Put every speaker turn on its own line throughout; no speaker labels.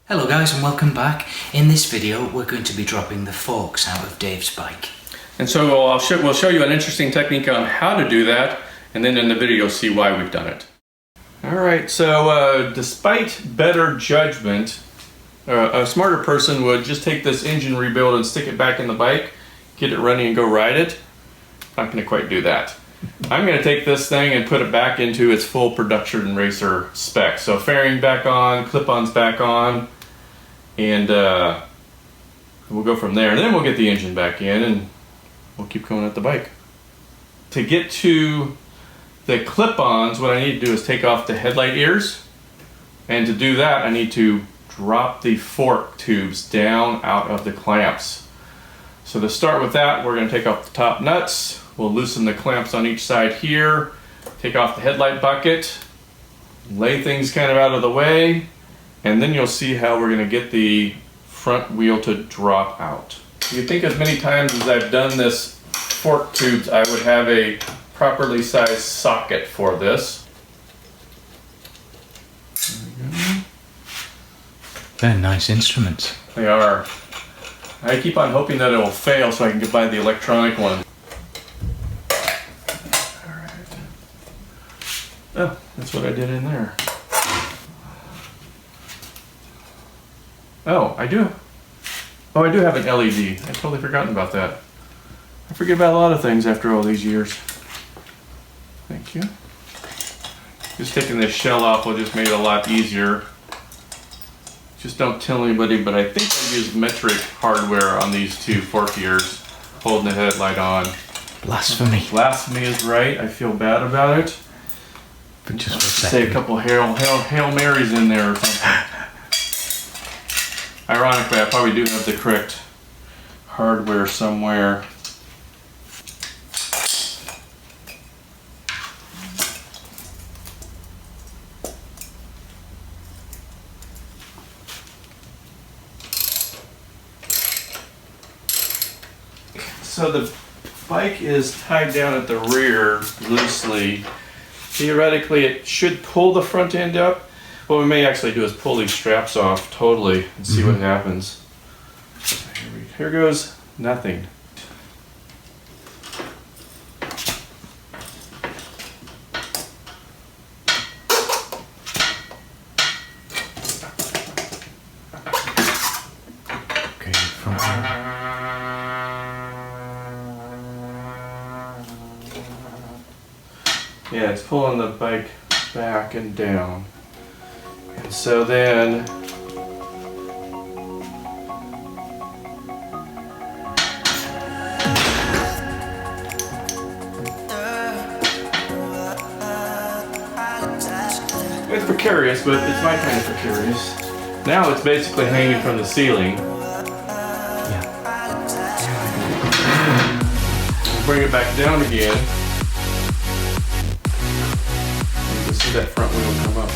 Hello guys and welcome back. In this video we're going to be dropping the forks out of Dave's bike.
And so we'll show you an interesting technique on how to do that, and then in the video you'll see why we've done it. Alright, so despite better judgment, a smarter person would just take this engine rebuild and stick it back in the bike, get it running and go ride it. Not going to quite do that. I'm going to take this thing and put it back into its full production racer spec. So fairing back on, clip-ons back on, and we'll go from there. And then we'll get the engine back in and we'll keep going at the bike. To get to the clip-ons, what I need to do is take off the headlight ears. And to do that, I need to drop the fork tubes down out of the clamps. So to start with that, we're going to take off the top nuts. We'll loosen the clamps on each side here, take off the headlight bucket, lay things kind of out of the way, and then you'll see how we're going to get the front wheel to drop out. You think as many times as I've done this fork tubes, I would have a properly sized socket for this. There we go.
They're nice instruments.
They are. I keep on hoping that it will fail so I can get buy the electronic one. Alright. Oh, that's what I did in there. Oh, I do. Oh, I do have an LED. I totally forgotten about that. I forget about a lot of things after all these years. Thank you. Just taking this shell off will just make it a lot easier. Just don't tell anybody, but I think I used metric hardware on these two fork ears, holding the headlight on.
Blasphemy.
Blasphemy is right. I feel bad about it.
But just for a second.
Say a couple Hail Marys in there or something. Ironically, I probably do have the correct hardware somewhere. So the bike is tied down at the rear loosely. Theoretically, it should pull the front end up. What we may actually do is pull these straps off totally and see what happens. Here goes nothing.
Okay, front wheel.
Yeah, it's pulling the bike back and down. And so then it's precarious, but it's my kind of precarious. Now it's basically hanging from the ceiling.
Yeah.
Bring it back down again. You can see that front wheel come up.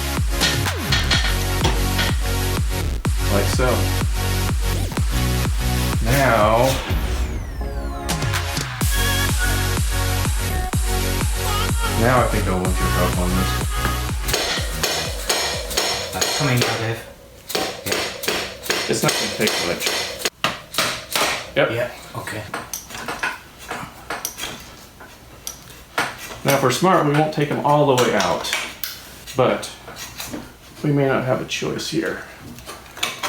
Like so. Now, I think I want you to drop on this.
That's coming now, Dave.
It's not going to take much. Yep.
Yeah, okay.
Now if we're smart, we won't take them all the way out. But we may not have a choice here.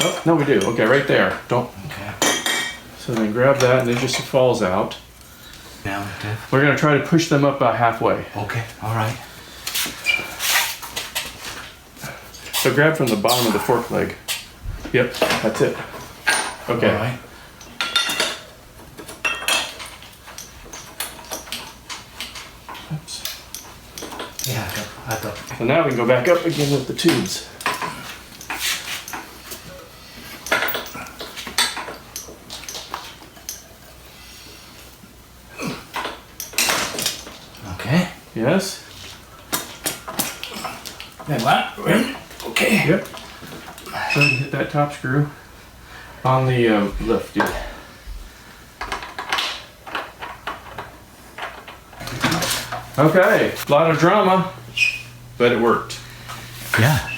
Oh, no we do. Okay, right there. Don't.
Okay.
So then grab that and it just falls out.
Now, Dave.
We're going to try to push them up about halfway.
Okay, alright.
So grab from the bottom of the fork leg. Yep, that's it. Okay.
Alright.
Oops.
Yeah, I got.
So now we can go back up again with the tubes.
Okay.
Yes?
Then that. Okay.
Yep. So hit that top screw on the lift. Yeah. Okay, a lot of drama, but it worked.
Yeah.